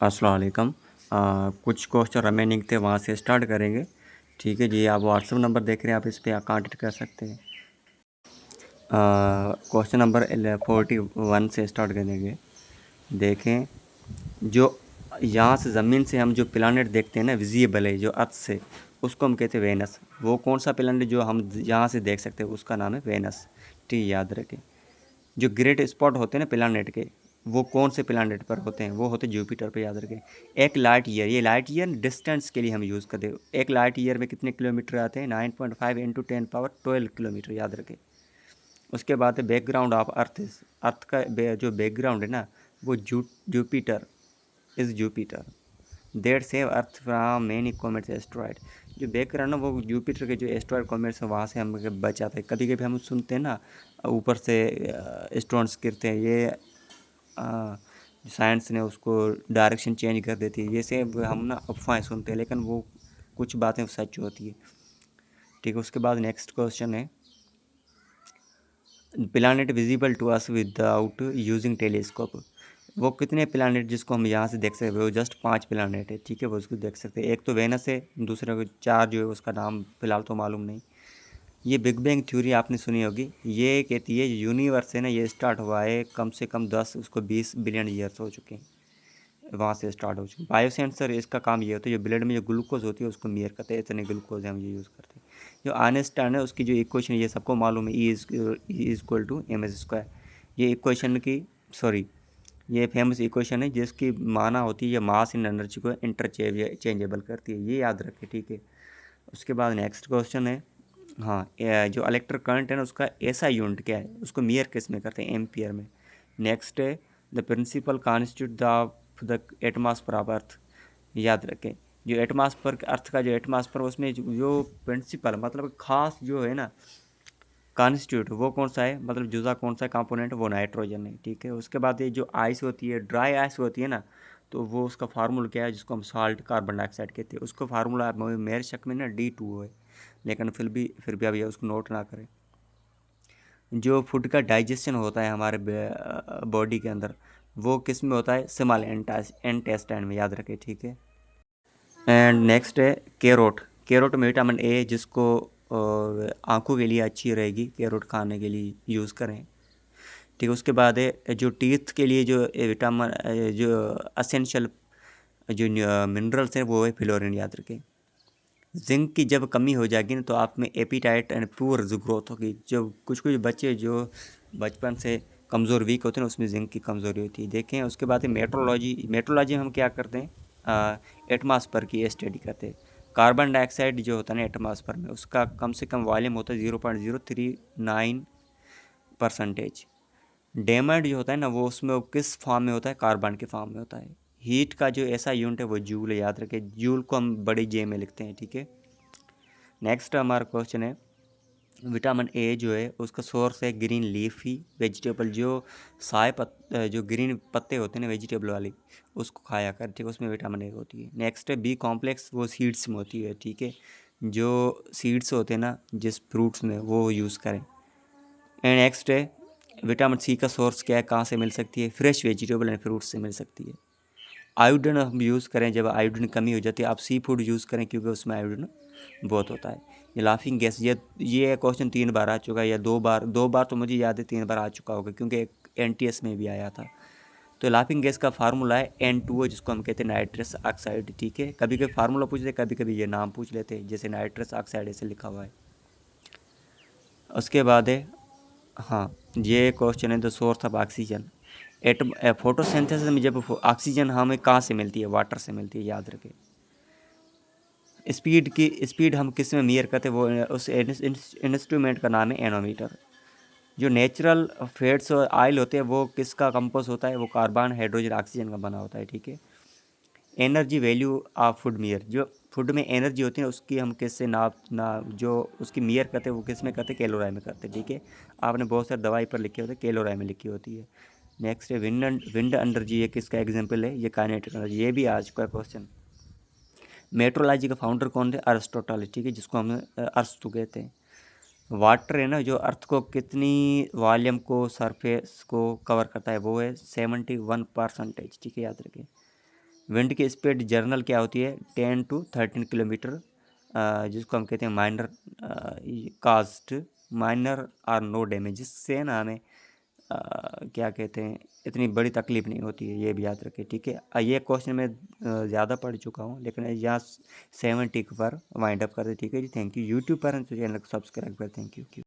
अस्सलाम वालेकुम। कुछ क्वेश्चन रिमेनिंग थे, वहाँ से स्टार्ट करेंगे। ठीक है जी, आप व्हाट्सएप नंबर देख रहे हैं, आप इस पर कांटेक्ट कर सकते हैं। क्वेश्चन नंबर 41 से स्टार्ट करेंगे। देखें, जो यहाँ से ज़मीन से हम जो प्लानट देखते हैं ना, विजिबल है जो अर्थ से, उसको हम कहते हैं वेनस। वो कौन सा प्लानट जो हम यहाँ से देख सकते हैं उसका नाम है वेनस। ठीक है, याद रखें। जो ग्रेट स्पॉट होते हैं ना प्लानट के, वो कौन से प्लानट पर होते हैं? वो होते हैं जुपिटर पे, याद रखें। एक लाइट ईयर, ये लाइट ईयर डिस्टेंस के लिए हम यूज़ करते हैं। एक लाइट ईयर में कितने किलोमीटर आते हैं? 9.5 इंटू 10 पावर 12 किलोमीटर, याद रखें। उसके बाद है बैकग्राउंड ऑफ अर्थ। अर्थ का जो बैकग्राउंड है ना, वो Jupiter is Jupiter that save Earth from many comets asteroid. जो बैकग्राउंड है वो जुपिटर के जो एस्ट्रॉयड कॉमेट्स हैं वहाँ से हम बच जाते हैं। कभी कभी हम सुनते हैं ना, ऊपर से स्टोन्स गिरते हैं, ये साइंस ने उसको डायरेक्शन चेंज कर देती है। ये से हम ना अफवाहें सुनते हैं, लेकिन वो कुछ बातें सच होती है। ठीक है, उसके बाद नेक्स्ट क्वेश्चन है, planet visible to us without using telescope. वो कितने प्लानट जिसको हम यहाँ से देख सकते हैं? वो जस्ट 5 प्लानट है। ठीक है, वो उसको देख सकते हैं। एक तो वेनस है, दूसरे को 4 जो है उसका नाम फिलहाल तो मालूम नहीं। ये बिग बैंग थ्योरी आपने सुनी होगी। ये कहती है यूनिवर्स है ना, ये स्टार्ट हुआ है कम से कम 10 उसको 20 बिलियन ईयर्स हो चुके हैं, वहाँ से स्टार्ट हो चुके हैं। बायोसेंसर इसका काम ये होता है, जो ब्लड में जो ग्लूकोज होती है उसको मेयर करते हैं, इतने ग्लूकोज हम ये यूज़ करते हैं। जो आइंस्टाइन है उसकी जो इक्वेशन ये सबको मालूम है, E=mc²। ये इक्वेशन की, सॉरी, ये फेमस इक्वेशन है जिसकी माना होती है ये मास इन एनर्जी को इंटरचेंजेबल करती है, ये याद रखें। ठीक है, उसके बाद नेक्स्ट क्वेश्चन है, हाँ, जो इलेक्ट्रिक करंट है ना उसका ऐसा यूनिट क्या है? उसको मेयर किस में करते हैं? एम्पियर में। नेक्स्ट है, the principal constitute the atmosphere of Earth. याद रखें, जो एटमॉस्फेयर अर्थ का जो एटमॉस्फेयर, उसमें जो प्रिंसिपल मतलब खास जो है ना कॉन्स्टिट्यूट, वो कौन सा है? मतलब जुज़ा कौन सा कंपोनेंट? वो नाइट्रोजन है। ठीक है, उसके बाद ये जो आइस होती है, ड्राई आइस होती है ना, तो वो उसका फार्मूला क्या है? जिसको हम साल्ट कार्बन डाइऑक्साइड कहते हैं, उसको फार्मूला मेरे शक में ना D2 है, लेकिन फिर भी अब ये उसको नोट ना करें। जो फूड का डाइजेशन होता है हमारे बॉडी के अंदर, वो किस में होता है? स्मॉल इंटेस्टाइन में, याद रखें। ठीक है, एंड नेक्स्ट है कैरोट। कैरोट में विटामिन ए, जिसको आंखों के लिए अच्छी रहेगी, कैरोट खाने के लिए यूज़ करें। ठीक है, उसके बाद है जो टीथ के लिए जो विटामिन, जो असेंशियल जो मिनरल्स हैं, वो है फ्लोरीन, याद रखें। जिंक की जब कमी हो जाएगी ना, तो आप में एपीटाइट एंड पुअर ग्रोथ होगी। जो कुछ कुछ बच्चे जो बचपन से कमज़ोर वीक होते हैं, उसमें जिंक की कमज़ोरी होती है। देखें, उसके बाद है मेट्रोलॉजी। मेट्रोलॉजी में हम क्या करते हैं? एटमॉस्फेयर की स्टडी करते हैं। कार्बन डाइऑक्साइड जो होता है ना एटमॉस्फेयर में, उसका कम से कम वॉल्यूम होता है 0.039%। डायमंड जो होता है ना, वो उसमें वो किस फॉर्म में होता है? कार्बन के फॉर्म में होता है। हीट का जो ऐसा यूनिट है वो जूल है, याद रखें। जूल को हम बड़ी जे में लिखते हैं। ठीक है, नेक्स्ट हमारा क्वेश्चन है, विटामिन ए जो है उसका सोर्स है ग्रीन लीफी वेजिटेबल। जो जो ग्रीन पत्ते होते हैं ना वेजिटेबल वाली, उसको खाया कर। ठीक है, उसमें विटामिन ए होती है। नेक्स्ट है बी कॉम्प्लेक्स, वो सीड्स में होती है। ठीक है, जो सीड्स होते हैं ना जिस फ्रूट्स में, वो यूज़ करें। एंड नेक्स्ट है, विटामिन सी का सोर्स क्या है? कहाँ से मिल सकती है? फ्रेश वेजिटेबल एंड फ्रूट्स से मिल सकती है। आयोडीन हम यूज़ करें जब आयोडीन कमी हो जाती है, आप सी फूड यूज़ करें क्योंकि उसमें आयोडीन बहुत होता है। ये लाफिंग गैस, ये क्वेश्चन 3 बार आ चुका है, या 2 बार तो मुझे याद है, 3 बार आ चुका होगा, क्योंकि एक NTS में भी आया था। तो लाफिंग गैस का फार्मूला है N2O, जिसको हम कहते हैं नाइट्रस ऑक्साइड। ठीक है, कभी कभी फार्मूला पूछ लेते, कभी कभी ये नाम पूछ लेते हैं, जैसे नाइट्रस ऑक्साइड ऐसे लिखा हुआ है। उसके बाद है, हाँ, ये क्वेश्चन है the source of oxygen. Photosynthesis में जब ऑक्सीजन हमें कहाँ से मिलती है? वाटर से मिलती है, याद रखें। स्पीड हम किस में मेयर करते हैं? वो उस इंस्ट्रूमेंट का नाम है एनोमीटर। जो नेचुरल फैट्स और ऑयल होते हैं, वो किसका कंपोज होता है? वो कार्बन, हाइड्रोजन, ऑक्सीजन का बना होता है। ठीक है, energy value of food mayor. जो फूड में एनर्जी होती है उसकी हम किससे जो उसकी मेयर करते हैं, वो किस में करते हैं? कैलोरी में करते हैं। ठीक है, आपने बहुत सारी दवाई पर लिखे होते हैं, कैलोरी में लिखी होती है। नेक्स्ट है विंड एनर्जी। ये किसका एग्जाम्पल है? ये काइनेटिक एनर्जी। ये भी आज का क्वेश्चन। मेट्रोलॉजी का फाउंडर कौन थे? अरिस्टोटल। ठीक है, जिसको हम अरस्तु कहते हैं। वाटर है ना, जो अर्थ को कितनी वॉल्यूम को, सरफेस को कवर करता है? वो है 71%। ठीक है, याद रखें। विंड की स्पीड जर्नल क्या होती है 10 to 13 किलोमीटर, जिसको हम कहते हैं माइनर कास्ट, माइनर और नो डैमेज। इससे ना हमें क्या कहते हैं इतनी बड़ी तकलीफ नहीं होती है, ये भी याद रखें, ठीक है। ये क्वेश्चन मैं ज़्यादा पढ़ चुका हूँ, लेकिन यहाँ 70 पर वाइंड अप करते, ठीक है जी। Thank you. यूट्यूब पर चैनल को सब्सक्राइब कर, थैंक यू।